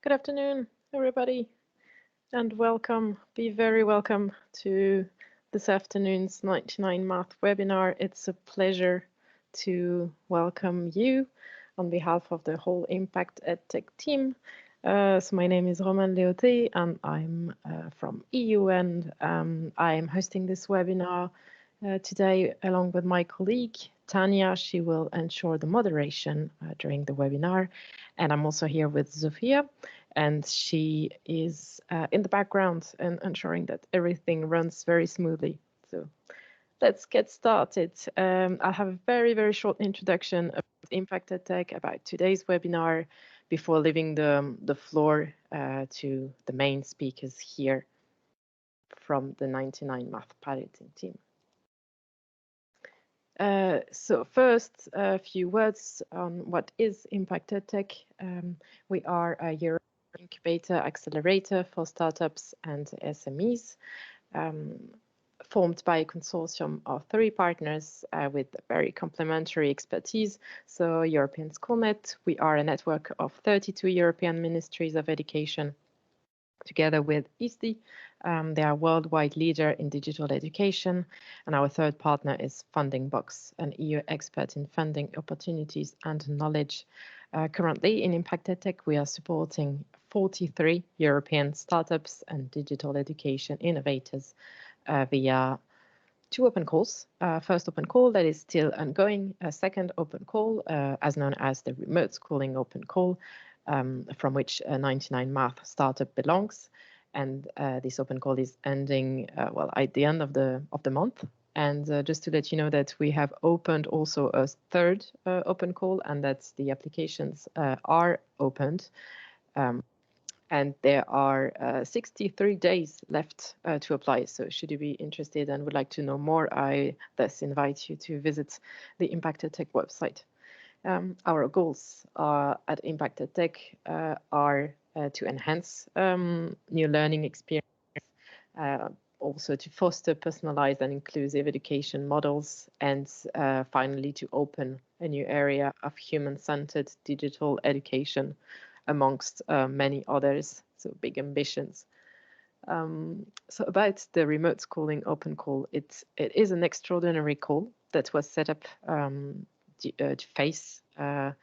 Good afternoon, everybody, and welcome. Be very welcome to this afternoon's 99 Math webinar. It's a pleasure to welcome you on behalf of the whole IMPACT EdTech team. So my name is Roman Leoté, and I'm from EU, and I'm hosting this webinar today along with my colleague, Tanya. She will ensure the moderation during the webinar. And I'm also here with Zofia, and she is in the background and ensuring that everything runs very smoothly. So let's get started. I'll have a very, very short introduction about Impact EdTech, about today's webinar, before leaving the floor to the main speakers here from the 99 Math piloting team. So first, a few words on what is Impact EdTech. We are a European incubator accelerator for startups and SMEs, formed by a consortium of 3 partners with very complementary expertise. So European Schoolnet, we are a network of 32 European ministries of education. Together with ISTI, they are a worldwide leader in digital education. And our third partner is Funding Box, an EU expert in funding opportunities and knowledge. Currently in Impact EdTech, we are supporting 43 European startups and digital education innovators via 2 open calls. First open call that is still ongoing, a second open call, as known as the Remote Schooling Open Call, from which 99 Math startup belongs, and this open call is ending well at the end of the month. And just to let you know that we have opened also a third open call, and that the applications are opened, and there are 63 days left to apply. So should you be interested and would like to know more, I thus invite you to visit the Impact EdTech website. Our goals at Impact EdTech are to enhance new learning experience, also to foster personalized and inclusive education models, and finally to open a new area of human-centered digital education amongst many others, so big ambitions. So about the Remote Schooling Open Call, it is an extraordinary call that was set up to face the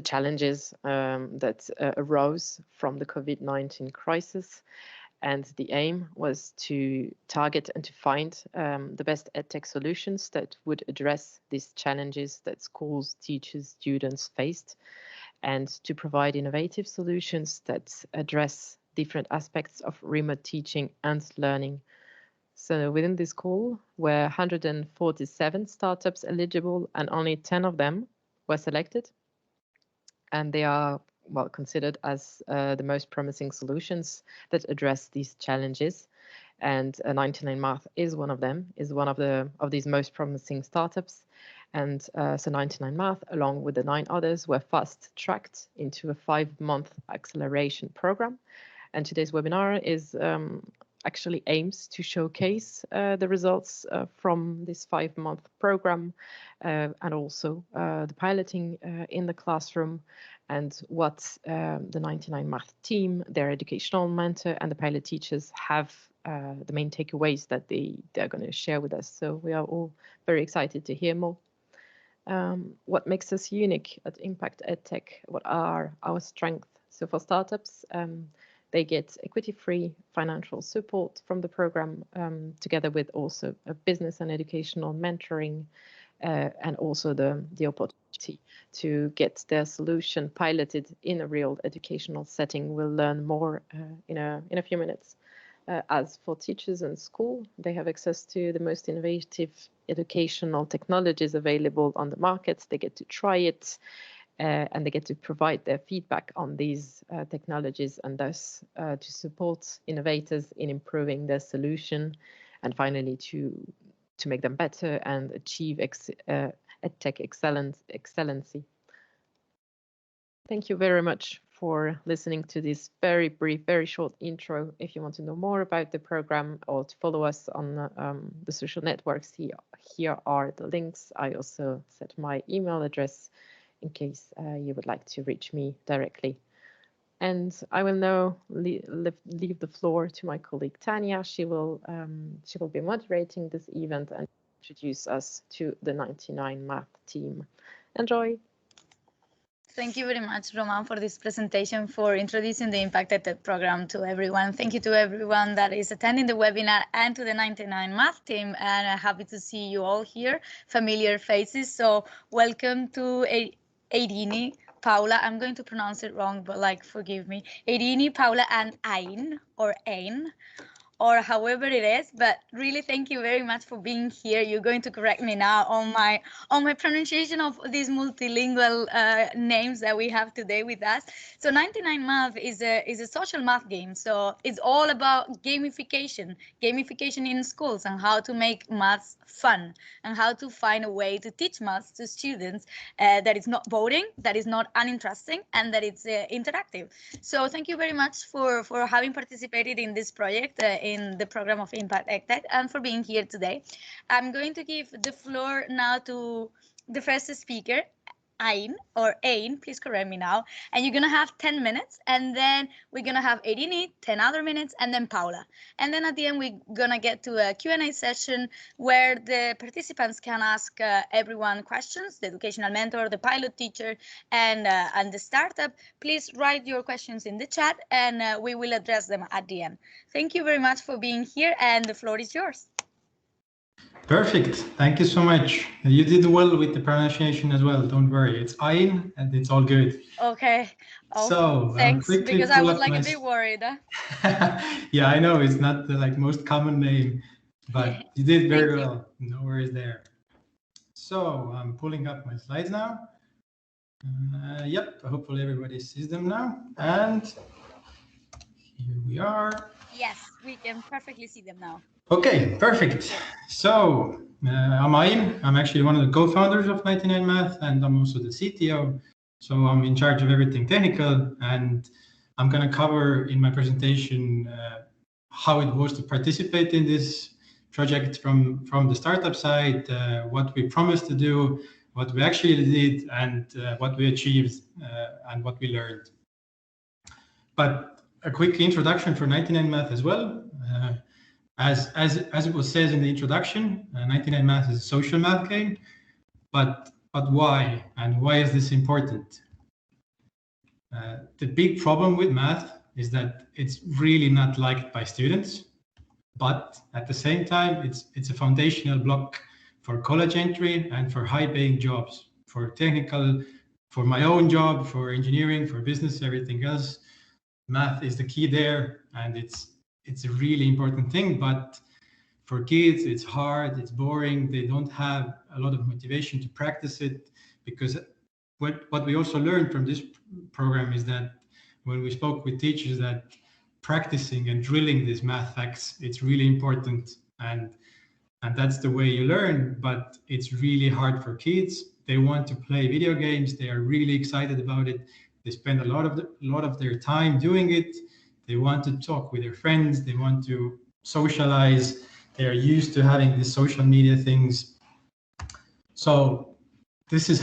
challenges that arose from the COVID-19 crisis. And the aim was to target and to find the best EdTech solutions that would address these challenges that schools, teachers, students faced, and to provide innovative solutions that address different aspects of remote teaching and learning. So within this call were 147 startups eligible, and only 10 of them were selected. And they are well considered as the most promising solutions that address these challenges. And 99 Math is one of them, is one of these most promising startups. And so 99 Math, along with the 9 others, were fast-tracked into a 5-month acceleration program. And today's webinar is actually aims to showcase the results from this 5-month program, and also the piloting in the classroom, and what the 99 Math team, their educational mentor, and the pilot teachers have the main takeaways that they're going to share with us. So we are all very excited to hear more. What makes us unique at Impact EdTech? What are our strengths? So for startups, they get equity-free financial support from the program, together with also a business and educational mentoring, and also the opportunity to get their solution piloted in a real educational setting. We'll learn more in a few minutes. As for teachers and school, they have access to the most innovative educational technologies available on the market. They get to try it, and they get to provide their feedback on these technologies, and thus to support innovators in improving their solution, and finally to make them better and achieve EdTech excellency. Thank you very much for listening to this very brief, very short intro. If you want to know more about the program or to follow us on the social networks, here are the links. I also set my email address in case you would like to reach me directly. And I will now leave the floor to my colleague Tanya. She will be moderating this event and introduce us to the 99 Math team. Enjoy. Thank you very much, Roman, for this presentation, for introducing the IMPACT EdTech program to everyone. Thank you to everyone that is attending the webinar and to the 99 Math team. And I'm happy to see you all here, familiar faces. So welcome to Eirini, Paula. I'm going to pronounce it wrong, but forgive me. Eirini, Paula, and Ain, or Ain, or however it is, but really thank you very much for being here. You're going to correct me now on my pronunciation of these multilingual names that we have today with us. So 99 Math is a social math game. So it's all about gamification in schools, and how to make maths fun, and how to find a way to teach maths to students that is not boring, that is not uninteresting, and that it's interactive. So thank you very much for having participated in this project in the program of IMPACT EdTech, and for being here today. I'm going to give the floor now to the first speaker, Ain, or Ain, please correct me now. And you're going to have 10 minutes, and then we're going to have Eirini, 10 other minutes, and then Paula. And then at the end, we're going to get to a Q&A session where the participants can ask everyone questions, the educational mentor, the pilot teacher, and the startup. Please write your questions in the chat, and we will address them at the end. Thank you very much for being here, and the floor is yours. Perfect. Thank you so much. You did well with the pronunciation as well. Don't worry. It's Ain, and it's all good. Okay. Oh, so thanks, because I was a bit worried. Yeah, I know it's not the most common name, but you did very well. No worries there. So I'm pulling up my slides now. Yep. Hopefully everybody sees them now. And here we are. Yes, we can perfectly see them now. Okay, perfect. So I'm Ain. I'm actually one of the co-founders of 99 Math, and I'm also the CTO. So I'm in charge of everything technical, and I'm going to cover in my presentation how it was to participate in this project from the startup side, what we promised to do, what we actually did, and what we achieved and what we learned. But a quick introduction for 99 Math as well. As it was said in the introduction, 99 Math is a social math game, but why? And why is this important? The big problem with math is that it's really not liked by students, but at the same time, it's a foundational block for college entry and for high-paying jobs, for technical, for my own job, for engineering, for business, everything else. Math is the key there, and it's a really important thing, but for kids, it's hard, it's boring, they don't have a lot of motivation to practice it, because what we also learned from this program is that when we spoke with teachers, that practicing and drilling these math facts, it's really important, and that's the way you learn, but it's really hard for kids. They want to play video games, they are really excited about it, they spend a lot of their time doing it. They want to talk with their friends. They want to socialize. They are used to having these social media things. So this is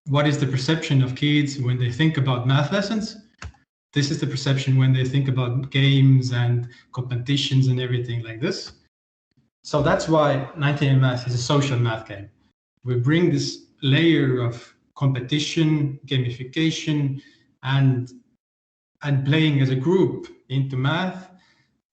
what is the perception of kids when they think about math lessons? This is the perception when they think about games and competitions and everything like this. So that's why 99 Math is a social math game. We bring this layer of competition, gamification, and playing as a group into math,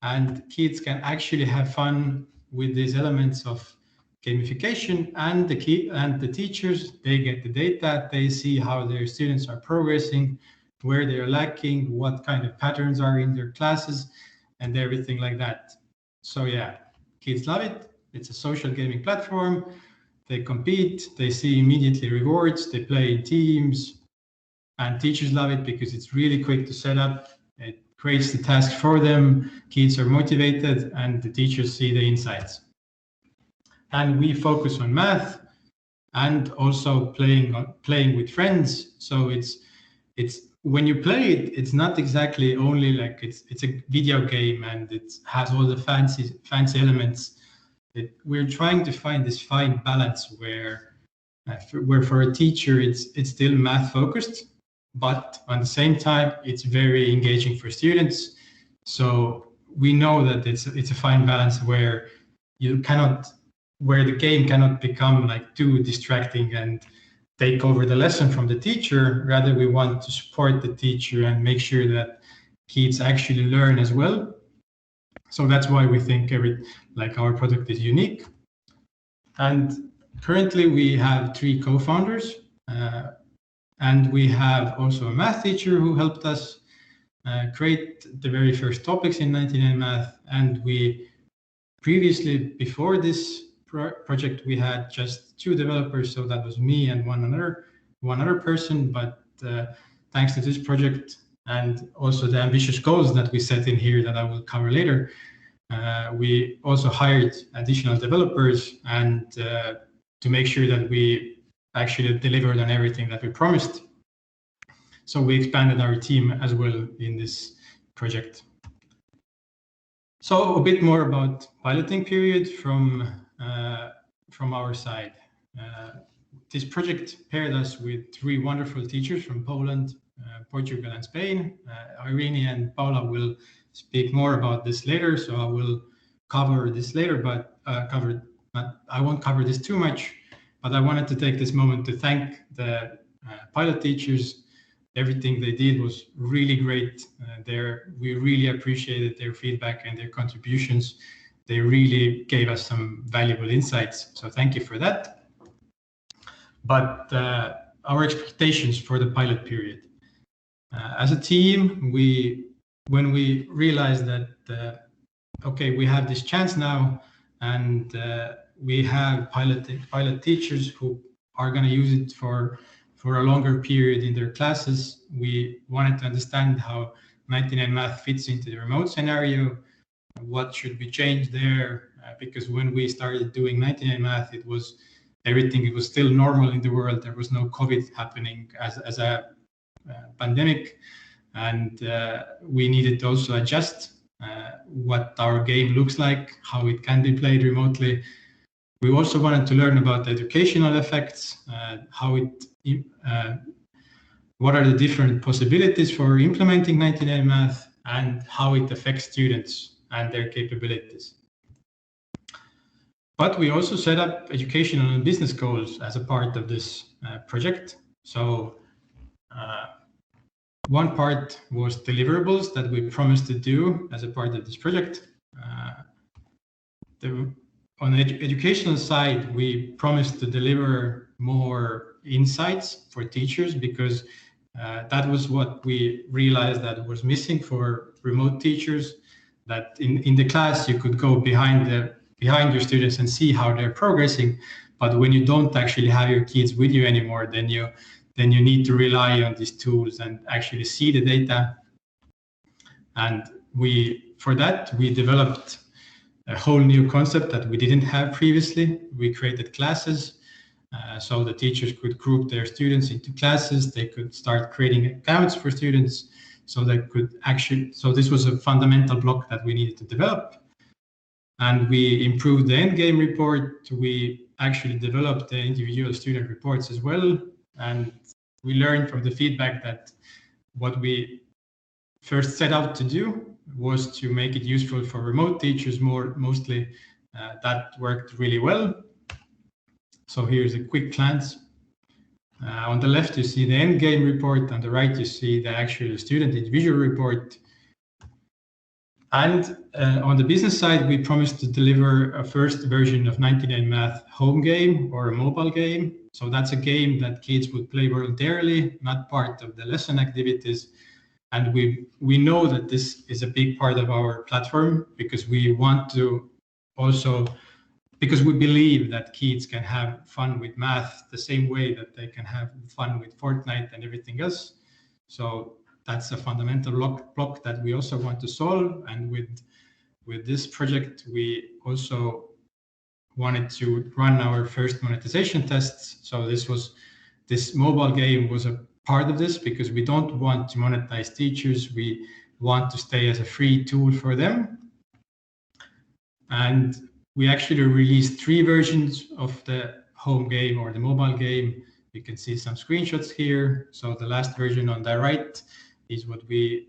and kids can actually have fun with these elements of gamification, and the teachers, they get the data, they see how their students are progressing, where they're lacking, what kind of patterns are in their classes, and everything like that. So yeah, kids love it. It's a social gaming platform. They compete, they see immediately rewards, they play in teams. And teachers love it because it's really quick to set up. It creates the task for them. Kids are motivated, and the teachers see the insights. And we focus on math and also playing with friends. So it's when you play it, it's not exactly only it's a video game and it has all the fancy elements. We're trying to find this fine balance where where for a teacher it's still math focused, but at the same time it's very engaging for students. So we know that it's a fine balance where the game cannot become like too distracting and take over the lesson from the teacher. Rather, we want to support the teacher and make sure that kids actually learn as well. So that's why we think our product is unique. And currently we have 3 co-founders, and we have also a math teacher who helped us create the very first topics in 99 Math. And we previously, before this project, we had just 2 developers, so that was me and one other person. But thanks to this project and also the ambitious goals that we set in here that I will cover later, we also hired additional developers and to make sure that we actually delivered on everything that we promised. So we expanded our team as well in this project. So a bit more about piloting period from our side. This project paired us with 3 wonderful teachers from Poland, Portugal, and Spain. Irene and Paula will speak more about this later, so I will cover this later, but I won't cover this too much. But I wanted to take this moment to thank the pilot teachers. Everything they did was really great. We really appreciated their feedback and their contributions. They really gave us some valuable insights, so thank you for that. But our expectations for the pilot period. As a team, when we realized that, okay, we have this chance now, and we have pilot teachers who are going to use it for a longer period in their classes, we wanted to understand how 99 Math fits into the remote scenario. What should be changed there? Because when we started doing 99 Math, it was still normal in the world. There was no COVID happening as a pandemic, and we needed to also adjust what our game looks like, how it can be played remotely. We also wanted to learn about the educational effects, what are the different possibilities for implementing 99 Math, and how it affects students and their capabilities. But we also set up educational and business goals as a part of this project. So one part was deliverables that we promised to do as a part of this project. On the educational side, we promised to deliver more insights for teachers, because that was what we realized that was missing for remote teachers, that in the class you could go behind your students and see how they're progressing. But when you don't actually have your kids with you anymore, then you need to rely on these tools and actually see the data. And for that, we developed a whole new concept that we didn't have previously. We created classes, so the teachers could group their students into classes. They could start creating accounts for students, so this was a fundamental block that we needed to develop. And we improved the endgame report. We actually developed the individual student reports as well. And we learned from the feedback that what we first set out to do was to make it useful for remote teachers mostly. That worked really well. So here's a quick glance. On the left, you see the endgame report. On the right, you see the actual student individual report. And on the business side, we promised to deliver a first version of 99 Math home game or a mobile game. So that's a game that kids would play voluntarily, not part of the lesson activities. And we know that this is a big part of our platform, because we want to also, because we believe that kids can have fun with math the same way that they can have fun with Fortnite and everything else. So that's a fundamental block that we also want to solve. And with this project, we also wanted to run our first monetization tests. So this mobile game was a part of this, because we don't want to monetize teachers. We want to stay as a free tool for them. And we actually released 3 versions of home game or the mobile game. You can see some screenshots here. So the last version on the right is what we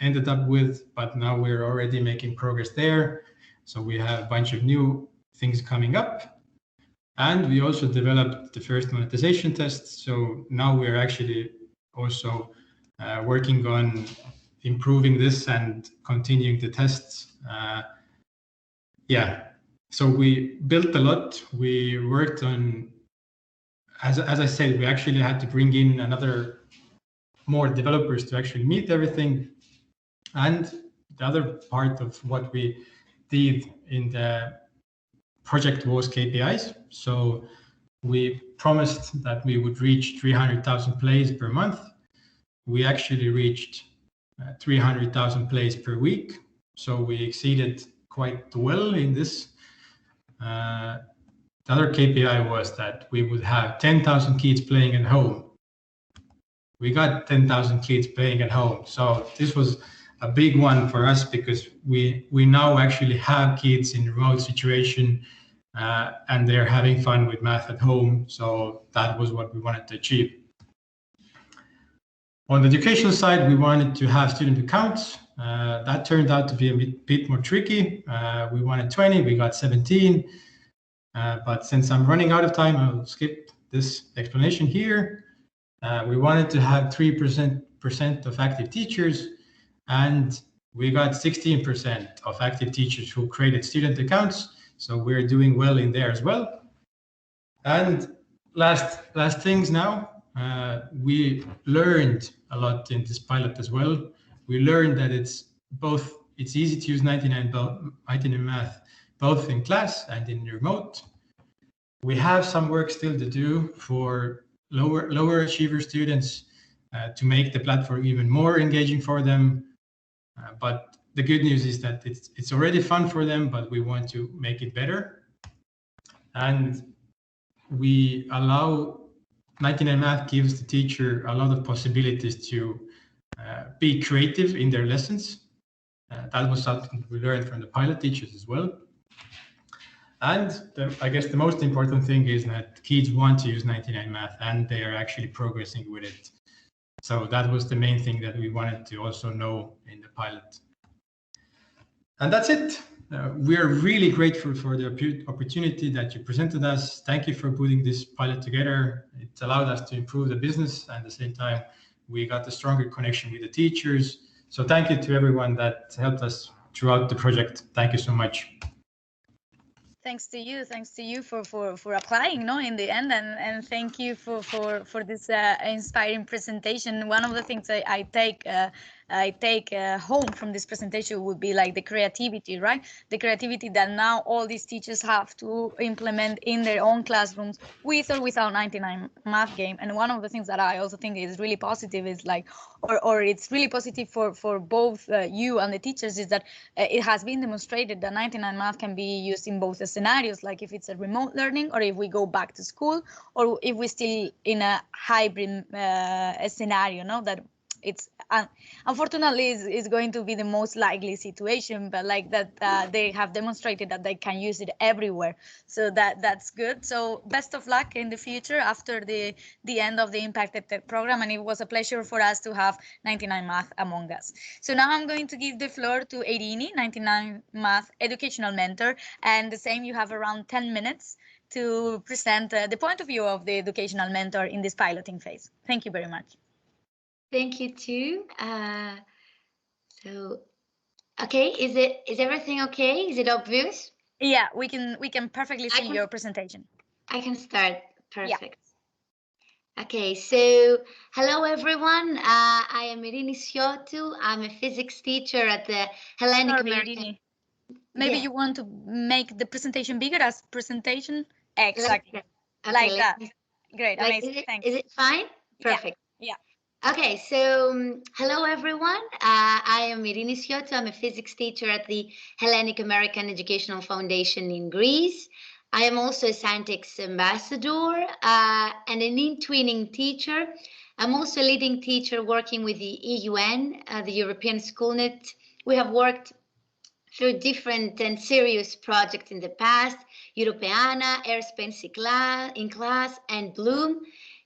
ended up with, but now we're already making progress there. So we have a bunch of new things coming up. And we also developed the first monetization tests. So now we're actually also working on improving this and continuing the tests. So we built a lot. We worked on, as I said, we actually had to bring in more developers to actually meet everything. And the other part of what we did in the project was KPIs. So we promised that we would reach 300,000 plays per month. We actually reached 300,000 plays per week. So we exceeded quite well in this. The other KPI was that we would have 10,000 kids playing at home. We got 10,000 kids playing at home. So this was a big one for us because we now actually have kids in remote situation and they're having fun with math at home. So that was what we wanted to achieve. On the educational side, we wanted to have student accounts. That turned out to be a bit more tricky. We wanted 20, we got 17. But since I'm running out of time, I'll skip this explanation here. We wanted to have 3% of active teachers, and we got 16% of active teachers who created student accounts. So we're doing well in there as well. And last things now, we learned a lot in this pilot as well. We learned that it's easy to use 99 Math, both in class and in remote. We have some work still to do for lower achiever students to make the platform even more engaging for them. But the good news is that it's already fun for them, but we want to make it better. And we allow 99 Math gives the teacher a lot of possibilities to be creative in their lessons. That was something we learned from the pilot teachers as well. And I guess the most important thing is that kids want to use 99 Math and they are actually progressing with it. So that was the main thing that we wanted to also know in the pilot. And that's it. We are really grateful for the opportunity that you presented us. Thank you for putting this pilot together. It allowed us to improve the business, and at the same time, we got a stronger connection with the teachers. So thank you to everyone that helped us throughout the project. Thank you so much. Thanks to you for applying, in the end, and thank you for this inspiring presentation. One of the things I take home from this presentation would be like the creativity, right? The creativity that now all these teachers have to implement in their own classrooms with or without 99 Math game. And one of the things that I also think is really positive is like, or it's really positive for both you and the teachers, is that it has been demonstrated that 99 Math can be used in both scenarios, like if it's a remote learning or if we go back to school, or if we're still in a hybrid scenario, that it's unfortunately is going to be the most likely situation, but like that they have demonstrated that they can use it everywhere. So that's good. So best of luck in the future after the end of the IMPACT EdTech program. And it was a pleasure for us to have 99 Math among us. So now I'm going to give the floor to Irini, 99 Math educational mentor. And the same, you have around 10 minutes to present the point of view of the educational mentor in this piloting phase. Thank you very much. Thank you too. So, okay, is everything okay? Is it obvious? Yeah, we can perfectly see your presentation. I can start. Perfect. Yeah. Okay, so hello everyone. I am Irini Siotou. I'm a physics teacher at the Hellenic American. Irini. Maybe you want to make the presentation bigger as presentation. Exactly. Like that. Great. Like, amazing. Thanks. Is it fine? Perfect. Yeah. Okay, so hello everyone. I am Irini Siotou. I'm a physics teacher at the Hellenic American Educational Foundation in Greece. I am also a Scientex ambassador and an in-twinning teacher. I'm also a leading teacher working with the EUN, the European Schoolnet. We have worked through different and serious projects in the past, Europeana, Airspace in class, and Bloom.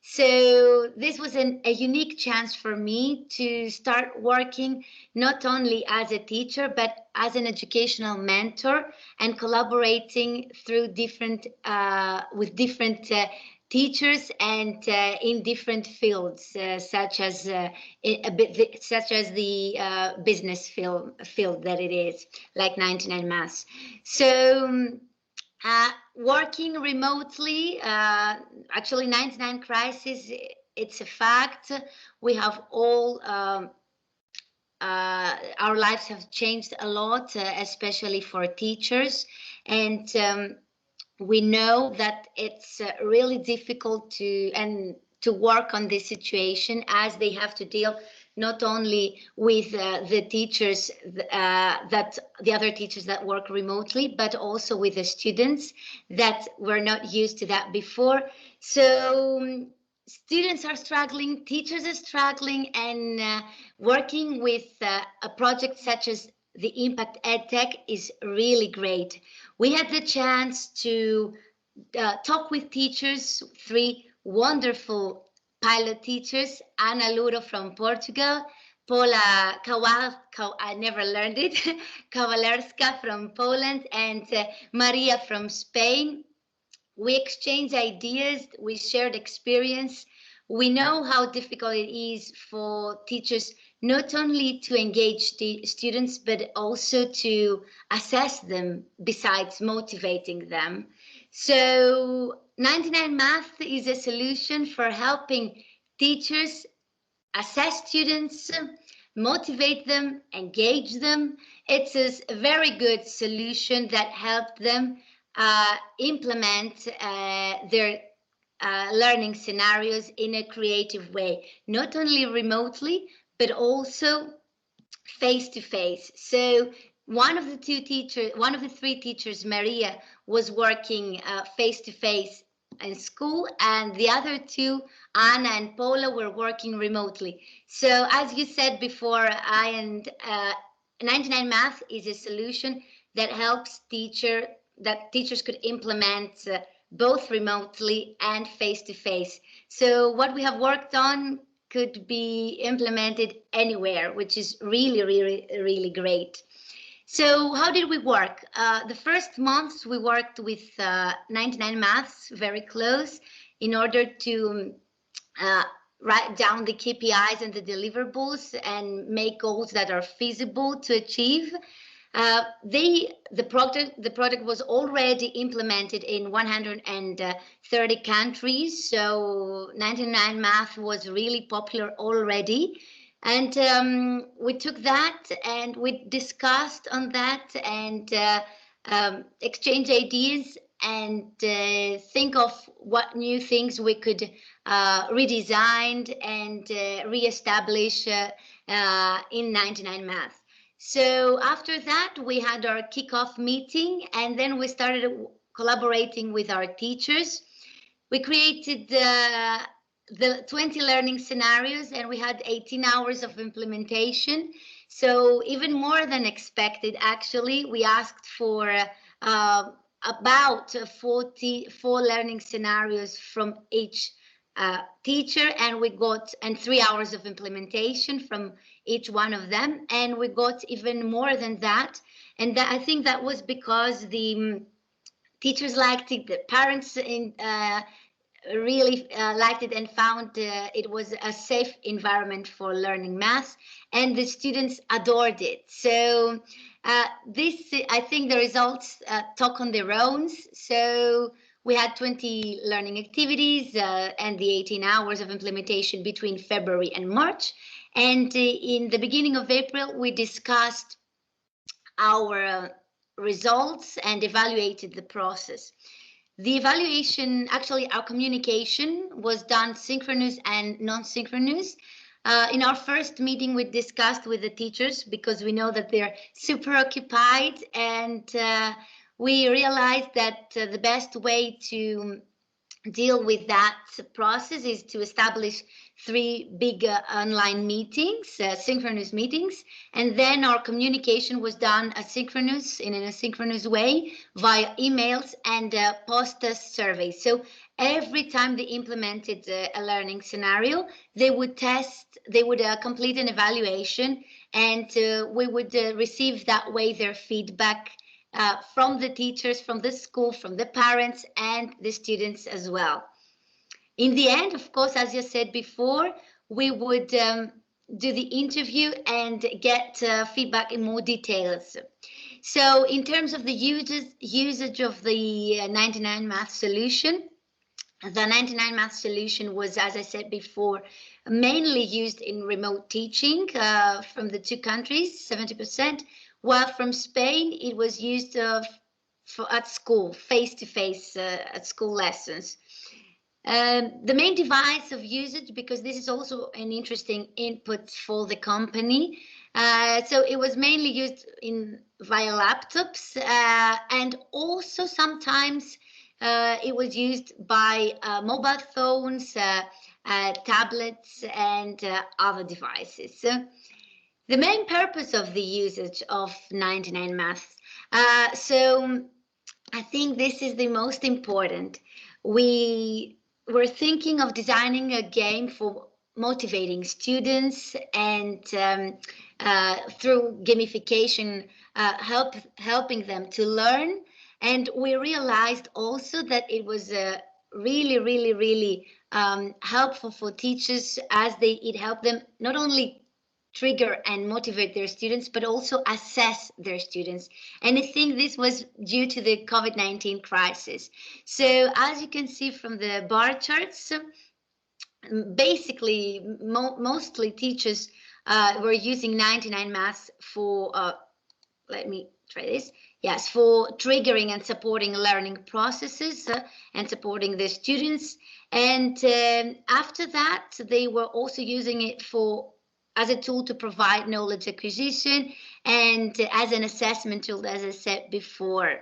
So this was a unique chance for me to start working not only as a teacher, but as an educational mentor and collaborating through with different teachers and in different fields, such as the business field that it is, like 99 Maths. So working remotely, actually 99 Crisis, it's a fact. We have all, our lives have changed a lot, especially for teachers. And we know that it's really difficult to work on this situation, as they have to deal not only with the teachers, the other teachers that work remotely, but also with the students that were not used to that before. So students are struggling, teachers are struggling, and working with a project such as the IMPACT EdTech is really great. We had the chance to talk with teachers, 3 wonderful pilot teachers, Ana Luro from Portugal, Paula I never learned it, Kawalerska from Poland, and Maria from Spain. We exchanged ideas, we shared experience. We know how difficult it is for teachers not only to engage the students, but also to assess them besides motivating them. So 99 Math is a solution for helping teachers assess students, motivate them, engage them. It's a very good solution that helped them implement their learning scenarios in a creative way, not only remotely, but also face-to-face. So one of the 3 teachers, Maria, was working face-to-face in school, and the other 2, Anna and Paula, were working remotely. So as you said before, 99 Math is a solution that helps teachers could implement both remotely and face-to-face. So what we have worked on could be implemented anywhere, which is really, really, really great. So how did we work? The first months we worked with 99 Maths very close in order to write down the KPIs and the deliverables and make goals that are feasible to achieve. The product was already implemented in 130 countries, so 99 Math was really popular already. And we took that and we discussed on that and exchange ideas and think of what new things we could redesign and reestablish in 99 Math. So after that, we had our kickoff meeting, and then we started collaborating with our teachers. We created the 20 learning scenarios, and we had 18 hours of implementation. So even more than expected, actually, we asked for about 44 learning scenarios from each teacher, and we got 3 hours of implementation from each one of them, and we got even more than that. And I think that was because the teachers liked it, the parents really liked it and found it was a safe environment for learning math, and the students adored it. So I think the results talk on their own. So we had 20 learning activities and the 18 hours of implementation between February and March. And in the beginning of April, we discussed our results and evaluated the process. The evaluation, actually our communication was done synchronous and non-synchronous. In our first meeting, we discussed with the teachers because we know that they're super occupied, and we realized that the best way to deal with that process is to establish 3 big online meetings, synchronous meetings, and then our communication was done asynchronous, in an asynchronous way, via emails and post-test surveys. So every time they implemented a learning scenario, they would complete an evaluation, and we would receive that way their feedback from the teachers, from the school, from the parents, and the students as well. In the end, of course, as you said before, we would do the interview and get feedback in more details. So in terms of the usage of the 99 Math solution, the 99 Math solution was, as I said before, mainly used in remote teaching from the 2 countries, 70%, while from Spain it was used at school, face-to-face at school lessons. The main device of usage, because this is also an interesting input for the company, so it was mainly used via laptops, and also sometimes it was used by mobile phones, tablets, and other devices. The main purpose of the usage of 99 Maths, so I think this is the most important. We were thinking of designing a game for motivating students, and through gamification, helping them to learn. And we realized also that it was really helpful for teachers, as it helped them not only trigger and motivate their students, but also assess their students. And I think this was due to the COVID-19 crisis. So as you can see from the bar charts, basically mostly teachers were using 99 Maths for, let me try this. Yes, for triggering and supporting learning processes and supporting the students. And after that, they were also using it as a tool to provide knowledge acquisition and as an assessment tool, as I said before.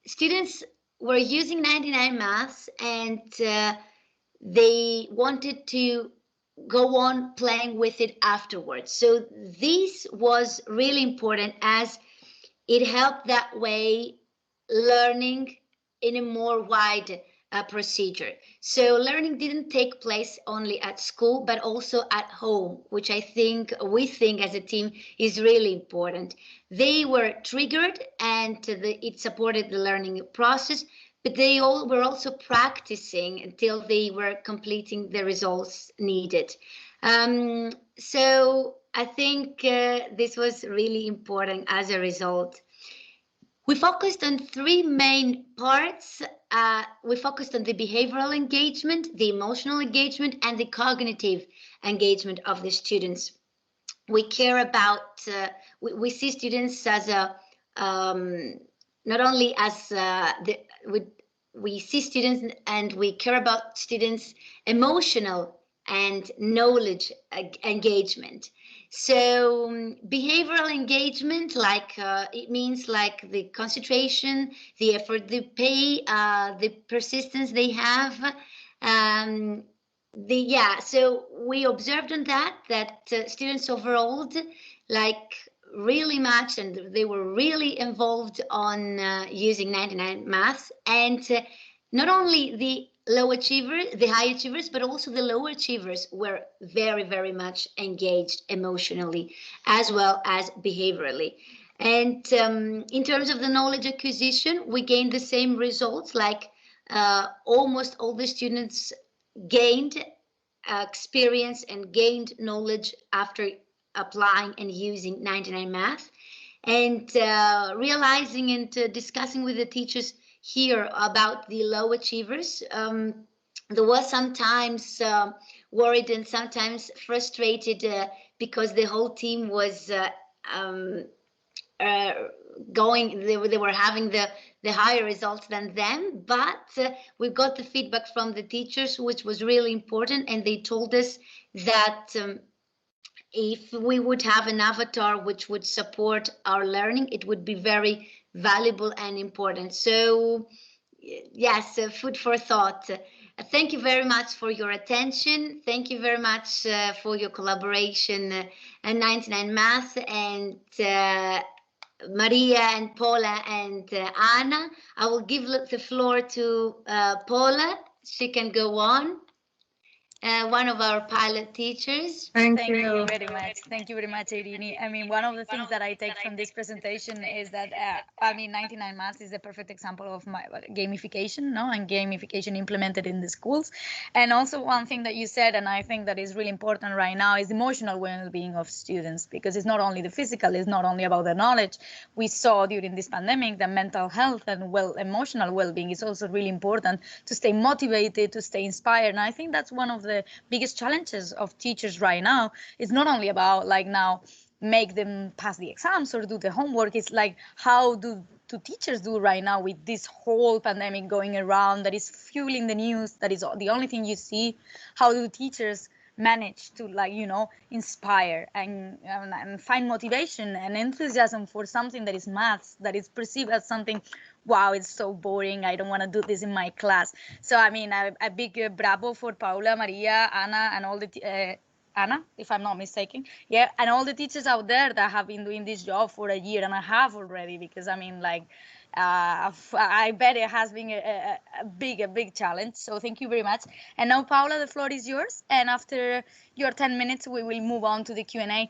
Students were using 99 Maths, and they wanted to go on playing with it afterwards. So this was really important, as it helped that way learning in a more wide procedure. So learning didn't take place only at school, but also at home, which we think as a team is really important. They were triggered, and it supported the learning process, but they all were also practicing until they were completing the results needed. So I think this was really important as a result. We focused on 3 main parts. We focused on the behavioral engagement, the emotional engagement, and the cognitive engagement of the students. We care about, we see students as not only as we see students, and we care about students' emotional and knowledge engagement. So behavioral engagement, it means like the concentration, the effort they pay, the persistence they have. So we observed on that students overall really much, and they were really involved on using 99 Maths, and not only the high achievers, but also the low achievers were very much engaged emotionally as well as behaviorally. And in terms of the knowledge acquisition, we gained the same results, almost all the students gained experience and gained knowledge after applying and using 99 Maths. And realizing and discussing with the teachers here about the low achievers, there was sometimes worried and sometimes frustrated because the whole team was they were having the higher results than them, but we got the feedback from the teachers, which was really important, and they told us that if we would have an avatar which would support our learning, it would be very valuable and important. So yes, food for thought. Thank you very much for your attention. Thank you very much for your collaboration, 99 Math, and Maria and Paula and Anna. I will give the floor to Paula. She can go on. One of our pilot teachers. Thank you very much. Thank you very much, Irini. I mean, one of the things that I take from this presentation is that, 99 Maths is the perfect example of my gamification, no, and gamification implemented in the schools. And also one thing that you said, and I think that is really important right now, is emotional well-being of students, because it's not only the physical, it's not only about the knowledge. We saw during this pandemic that mental health and emotional well-being is also really important to stay motivated, to stay inspired. And I think that's one of the biggest challenges of teachers right now. It's not only about like now make them pass the exams or do the homework. It's like how do teachers do right now with this whole pandemic going around that is fueling the news, that is the only thing you see. How do teachers manage to, like, you know, inspire and find motivation and enthusiasm for something that is maths, that is perceived as something, wow, it's so boring, I don't want to do this in my class. So I mean, a big bravo for Paula, Maria, Anna, and all the Anna, if I'm not mistaken, yeah, and all the teachers out there that have been doing this job for a year and a half already, because I mean, like, I bet it has been a big challenge. So thank you very much. And now, Paula, the floor is yours. And after your 10 minutes, we will move on to the Q&A.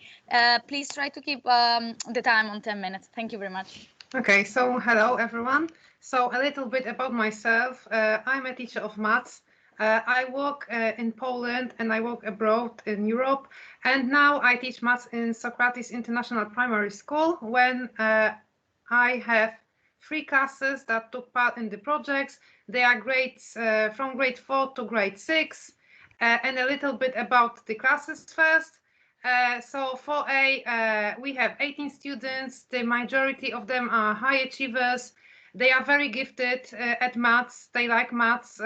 Please try to keep the time on 10 minutes. Thank you very much. Okay, so hello, everyone. So a little bit about myself. I'm a teacher of maths. I work in Poland and I work abroad in Europe. And now I teach maths in Socrates International Primary School when I have 3 classes that took part in the projects. They are grades from grade 4 to grade 6. And a little bit about the classes first. So for we have 18 students. The majority of them are high achievers. They are very gifted at maths. They like maths.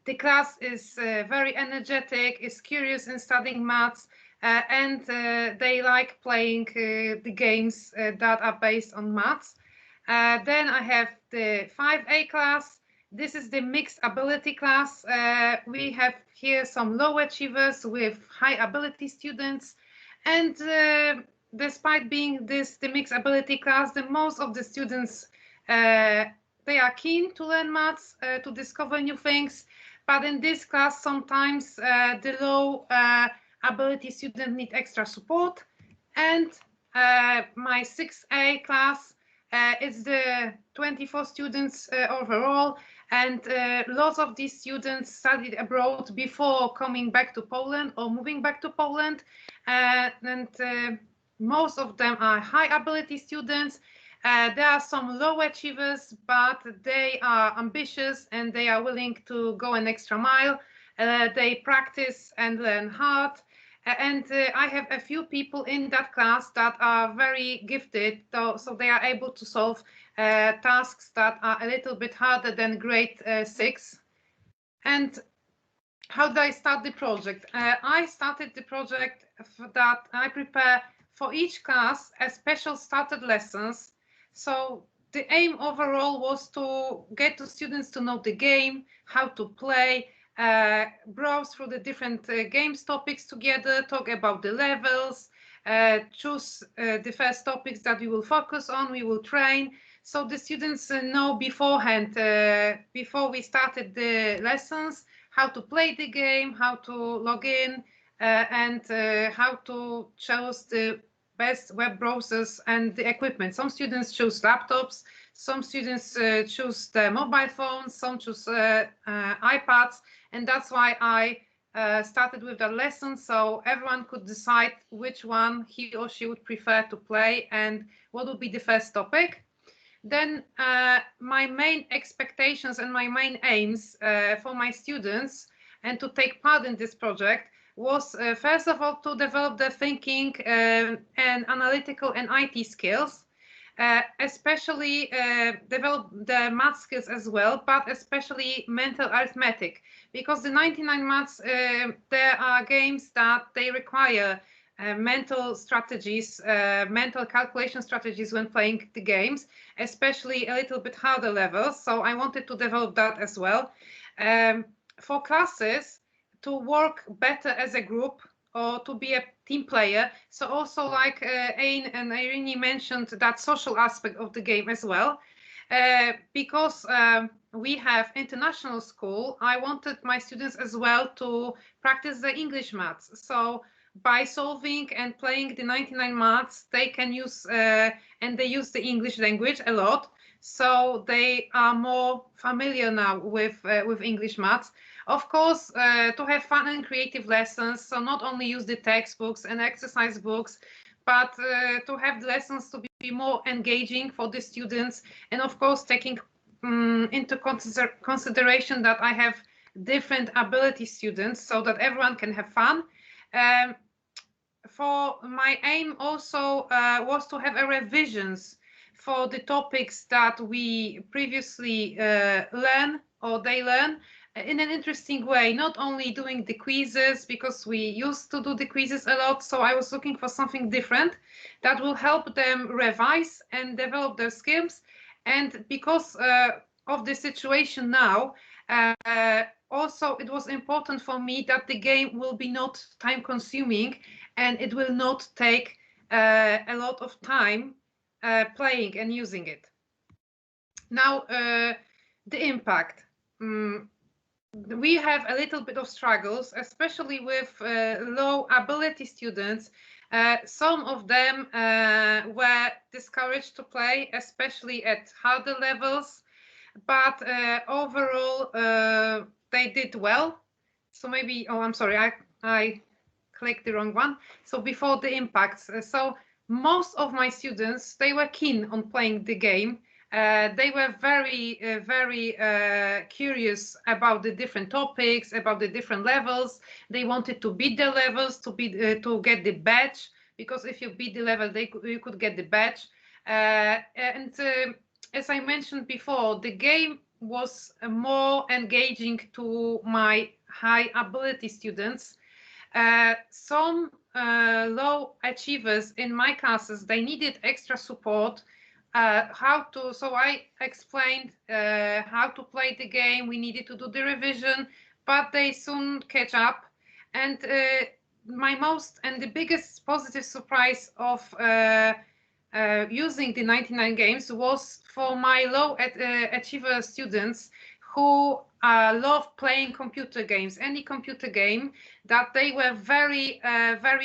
The class is very energetic, is curious in studying maths, and they like playing the games that are based on maths. Then I have the 5A class. This is the mixed ability class. We have here some low achievers with high ability students. And despite being the mixed ability class, most of the students, they are keen to learn maths, to discover new things. But in this class, sometimes the low ability students need extra support. And my 6A class, it's the 24 students overall, and lots of these students studied abroad before coming back to Poland or moving back to Poland, and most of them are high ability students. There are some low achievers, but they are ambitious and they are willing to go an extra mile. They practice and learn hard. And I have a few people in that class that are very gifted, so they are able to solve tasks that are a little bit harder than grade 6. And how did I start the project? I started the project that I prepare for each class a special started lessons. So the aim overall was to get the students to know the game, how to play, browse through the different games topics together, talk about the levels, choose the first topics that we will focus on, we will train. So the students know beforehand, before we started the lessons, how to play the game, how to log in, and how to choose the best web browsers and the equipment. Some students choose laptops, some students choose the mobile phones, some choose iPads, and that's why I started with the lesson, so everyone could decide which one he or she would prefer to play and what would be the first topic. Then my main expectations and my main aims for my students and to take part in this project was first of all to develop their thinking and analytical and IT skills, especially develop the math skills as well, but especially mental arithmetic, because the 99 maths, there are games that they require mental strategies, mental calculation strategies when playing the games, especially a little bit harder levels. So I wanted to develop that as well. For classes, to work better as a group or to be a team player. So also like Ain and Irene mentioned, that social aspect of the game as well. Because we have international school, I wanted my students as well to practice the English maths. So by solving and playing the 99 maths, they can use, and they use the English language a lot. So they are more familiar now with English maths. Of course, to have fun and creative lessons, so not only use the textbooks and exercise books, but to have the lessons to be more engaging for the students, and of course taking into consideration that I have different ability students so that everyone can have fun. For my aim also was to have a revisions for the topics that we previously learn or they learn in an interesting way, not only doing the quizzes, because we used to do the quizzes a lot. So I was looking for something different that will help them revise and develop their skills. And because of the situation now, also it was important for me that the game will be not time consuming and it will not take a lot of time playing and using it. Now, the impact. We have a little bit of struggles, especially with low ability students. Some of them were discouraged to play, especially at harder levels, but overall they did well. So maybe, oh, I'm sorry, I clicked the wrong one. So before the impacts, so most of my students, they were keen on playing the game. They were very curious about the different topics, about the different levels. They wanted to beat the levels, to get the badge, because if you beat the level, you could get the badge. As I mentioned before, the game was more engaging to my high ability students. Some low achievers in my classes, they needed extra support. So I explained how to play the game. We needed to do the revision, but they soon catch up. And my most and the biggest positive surprise of using the 99 games was for my low achiever students who love playing computer games, any computer game, that they were very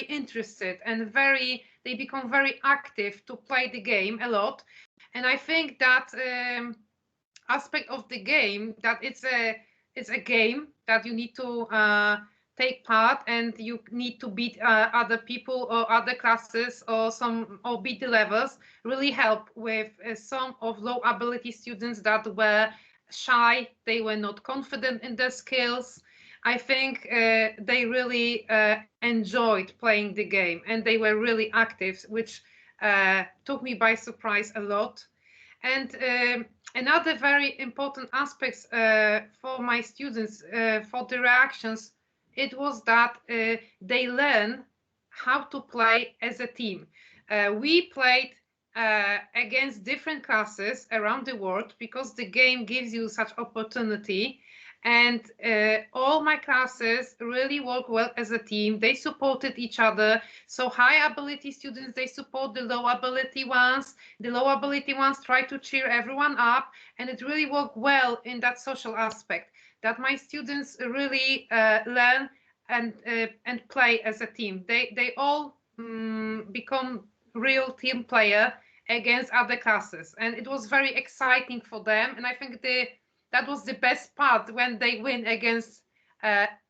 interested and they become very active to play the game a lot. And I think that aspect of the game, that it's a game that you need to take part and you need to beat other people or other classes or beat the levels, really help with some of low ability students that were shy, they were not confident in their skills. I think they really enjoyed playing the game and they were really active, which took me by surprise a lot. And another very important aspect for my students, for the reactions, it was that they learn how to play as a team. We played against different classes around the world because the game gives you such opportunity. And all my classes really work well as a team. They supported each other. So high ability students, they support the low ability ones. The low ability ones try to cheer everyone up. And it really worked well in that social aspect, that my students really learn and play as a team. They all become real team player against other classes. And it was very exciting for them. And I think that was the best part, when they win against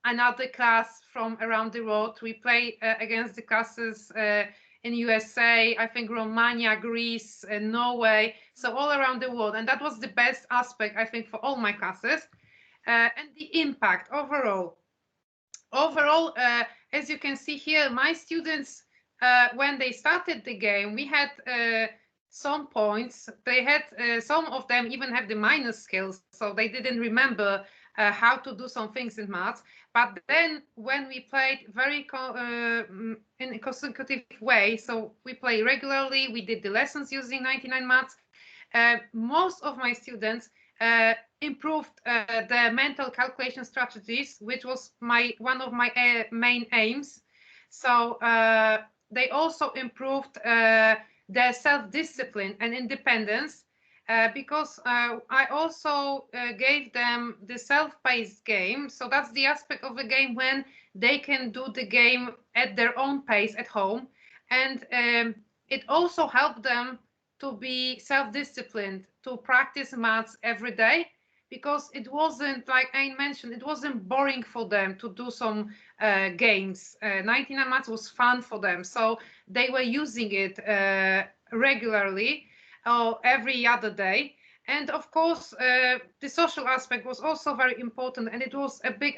another class from around the world. We play against the classes in USA, I think Romania, Greece, and Norway, so all around the world. And that was the best aspect, I think, for all my classes. And the impact overall, as you can see here, my students, when they started the game, we had some points. They had some of them even have the minus skills, so they didn't remember how to do some things in maths. But then when we played in a consecutive way, so we play regularly, we did the lessons using 99 Maths, most of my students improved the mental calculation strategies, which was one of my main aims. So they also improved their self-discipline and independence, because I also gave them the self-paced game. So that's the aspect of the game when they can do the game at their own pace at home. And it also helped them to be self-disciplined, to practice maths every day, because it wasn't, like I mentioned, it wasn't boring for them to do some games. 99 Maths was fun for them. So they were using it regularly, every other day. And of course, the social aspect was also very important, and it was a big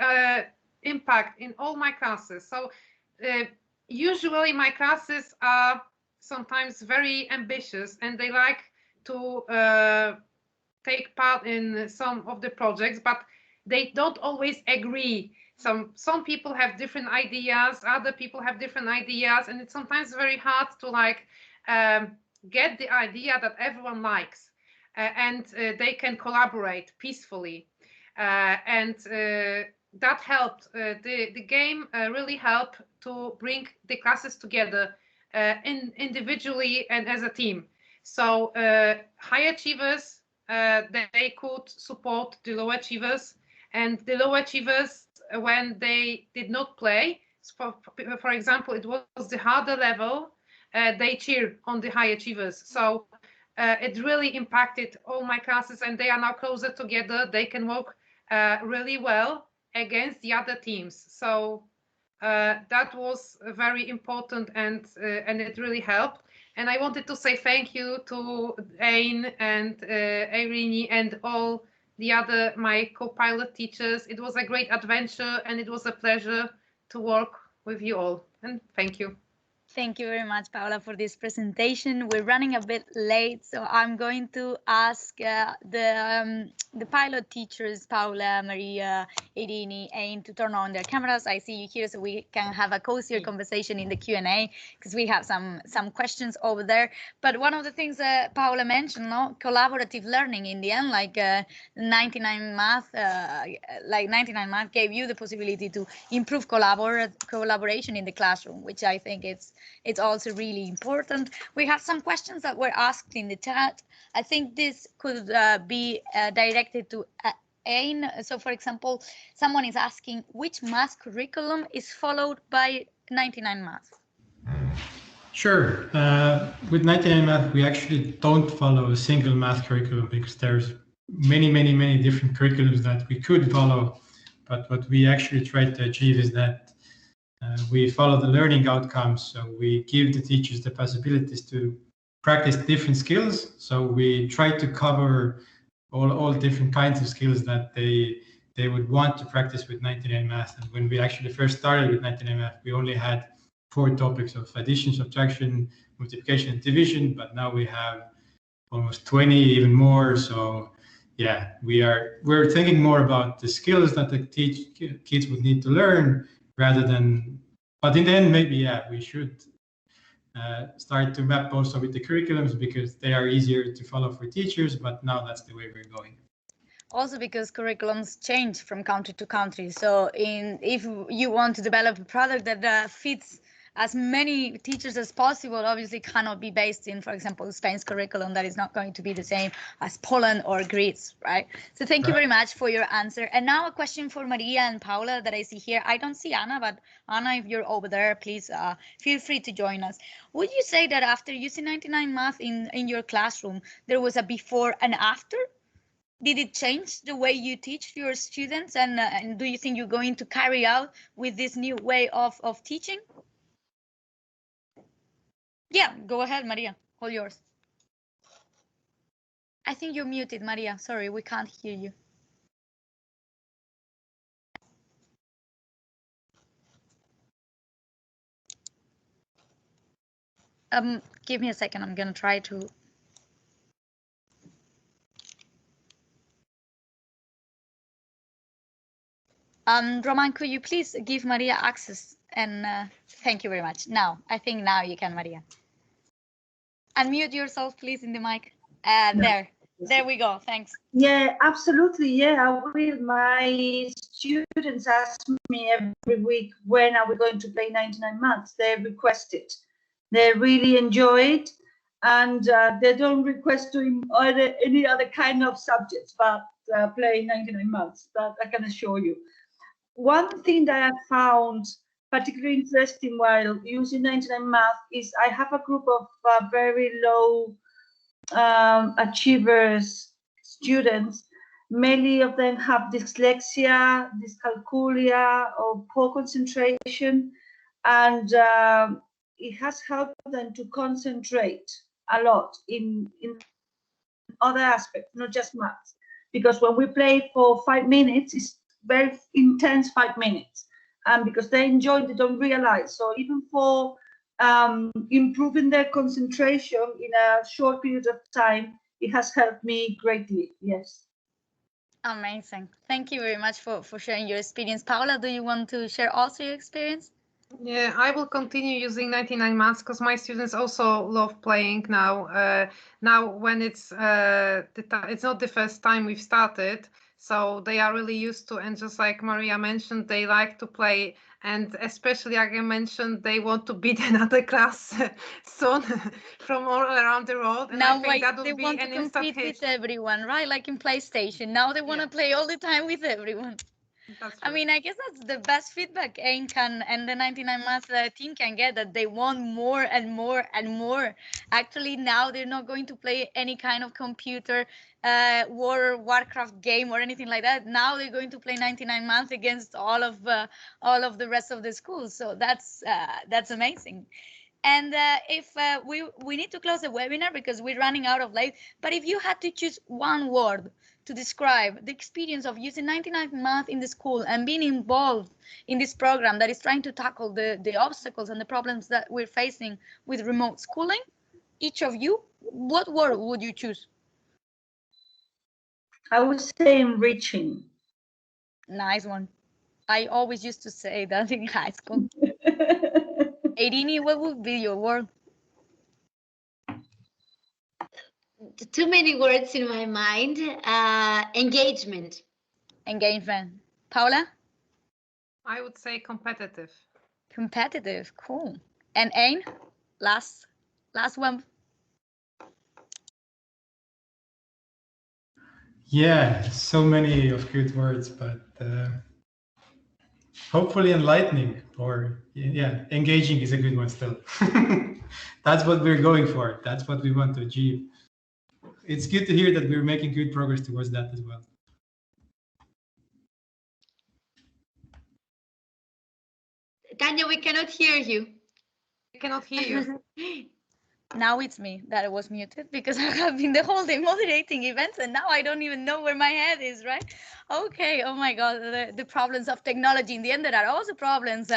impact in all my classes. So usually my classes are sometimes very ambitious, and they like to take part in some of the projects, but they don't always agree. Some people have different ideas, other people have different ideas, and it's sometimes very hard to like get the idea that everyone likes, and they can collaborate peacefully, and that helped. The game really helped to bring the classes together individually and as a team. So high achievers, they could support the low achievers, and the low achievers, when they did not play, for example, it was the harder level, they cheer on the high achievers. So it really impacted all my classes, and they are now closer together. They can work really well against the other teams. So that was very important, and it really helped. And I wanted to say thank you to Ain and Eirini and all the other my co-pilot teachers. It was a great adventure, and it was a pleasure to work with you all. And thank you. Thank you very much, Paula, for this presentation. We're running a bit late, so I'm going to ask the pilot teachers, Paula, Maria, Irini, Ain, to turn on their cameras. I see you here, so we can have a cozier conversation in the Q&A, because we have some questions over there. But one of the things that Paula mentioned, no, collaborative learning in the end, like 99 Math, gave you the possibility to improve collaboration in the classroom, which I think it's also really important. We have some questions that were asked in the chat. I think this could be directed to Ain. So, for example, someone is asking which math curriculum is followed by 99 Math. Sure. With 99 Math, we actually don't follow a single math curriculum, because there's many different curriculums that we could follow. But what we actually try to achieve is that we follow the learning outcomes. So we give the teachers the possibilities to practice different skills. So we try to cover all different kinds of skills that they would want to practice with 99 Math. And when we actually first started with 99 Math, we only had 4 topics of addition, subtraction, multiplication, and division. But now we have almost 20, even more. So yeah, we're thinking more about the skills that the kids would need to learn, rather than, but in the end, maybe, yeah, we should start to map also with the curriculums, because they are easier to follow for teachers, but now that's the way we're going. Also because curriculums change from country to country. So if you want to develop a product that fits as many teachers as possible, obviously cannot be based in, for example, Spain's curriculum that is not going to be the same as Poland or Greece, right? So thank you very much for your answer. And now a question for Maria and Paula that I see here. I don't see Anna, but Anna, if you're over there, please feel free to join us. Would you say that after using 99 Math in your classroom, there was a before and after? Did it change the way you teach your students? And do you think you're going to carry out with this new way of teaching? Yeah, go ahead, Maria. All yours. I think you're muted, Maria. Sorry, we can't hear you. Give me a second. I'm going to try to. Roman, could you please give Maria access? And thank you very much. Now, I think now you can, Maria. Unmute yourself, please, in the mic. There we go. Thanks. Yeah, absolutely. Yeah, I will. My students ask me every week, when are we going to play 99 Maths? They request it. They really enjoy it. And they don't request to any other kind of subjects, but playing 99 Maths, that I can assure you. One thing that I found particularly interesting while using 99 Math is I have a group of very low achievers students. Many of them have dyslexia, dyscalculia, or poor concentration, and it has helped them to concentrate a lot in other aspects, not just maths. Because when we play for 5 minutes, it's very intense 5 minutes, and because they enjoy, they don't realize. So even for improving their concentration in a short period of time, it has helped me greatly. Yes. Amazing. Thank you very much for sharing your experience. Paula, do you want to share also your experience? Yeah, I will continue using 99 Maths because my students also love playing now. Now when it's not the first time we've started, so they are really used to, and just like Maria mentioned, they like to play, and especially like I mentioned, they want to beat another class soon from all around the world. And now I think that they would be want to an instant compete hit. with everyone, right? Like in PlayStation. Now they want to play all the time with everyone. I mean, I guess that's the best feedback AIM can and the 99 Maths team can get, that they want more and more and more. Actually, now they're not going to play any kind of computer Warcraft game or anything like that. Now they're going to play 99 Maths against all of the rest of the schools. So that's amazing. And if we need to close the webinar because we're running out of light, but if you had to choose one word to describe the experience of using 99 Math in the school and being involved in this program that is trying to tackle the obstacles and the problems that we're facing with remote schooling, each of you, what word would you choose? I would say enriching. Nice one. I always used to say that in high school. Irini, what would be your word? Too many words in my mind. Engagement. Engagement. Paula? I would say competitive. Competitive. Cool. And Ain? Last one. Yeah, so many of good words, but hopefully enlightening, or yeah, engaging is a good one still. That's what we're going for. That's what we want to achieve. It's good to hear that we're making good progress towards that as well. Tanya, we cannot hear you. I cannot hear you. Now it's me that was muted because I have been the whole day moderating events and now I don't even know where my head is, right? Okay, oh my God, the problems of technology. In the end, there are also problems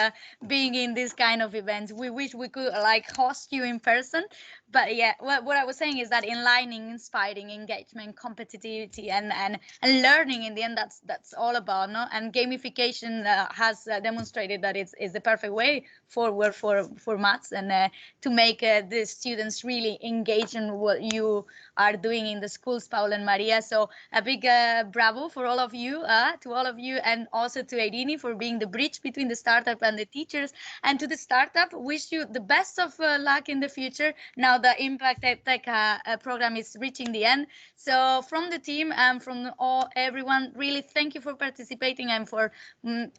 being in this kind of events. We wish we could like host you in person. But yeah, what I was saying is that enlightening, inspiring, engagement, competitivity, and learning, in the end, that's all about, no? And gamification has demonstrated that it's the perfect way forward for maths and to make the students really engage in what you are doing in the schools, Paul and Maria. So a big bravo for all of you, to all of you, and also to Irini for being the bridge between the startup and the teachers. And to the startup, wish you the best of luck in the future. Now the IMPACT EdTech program is reaching the end. So from the team and from everyone, really thank you for participating and for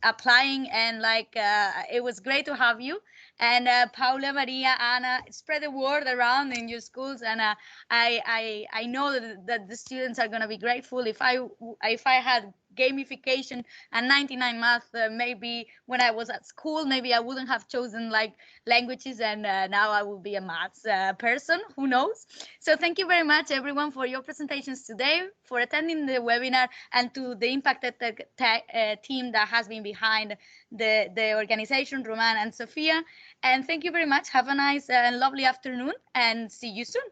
applying. And like it was great to have you. And Paula, Maria, Anna, spread the word around in your schools. And I know that the students are going to be grateful. If I had gamification and 99 Math, maybe when I was at school, maybe I wouldn't have chosen like languages, and now I will be a maths person, who knows. So thank you very much everyone for your presentations today, for attending the webinar, and to the IMPACT EdTech team that has been behind the organization, Roman and Sofia. And thank you very much. Have a nice and lovely afternoon, and see you soon.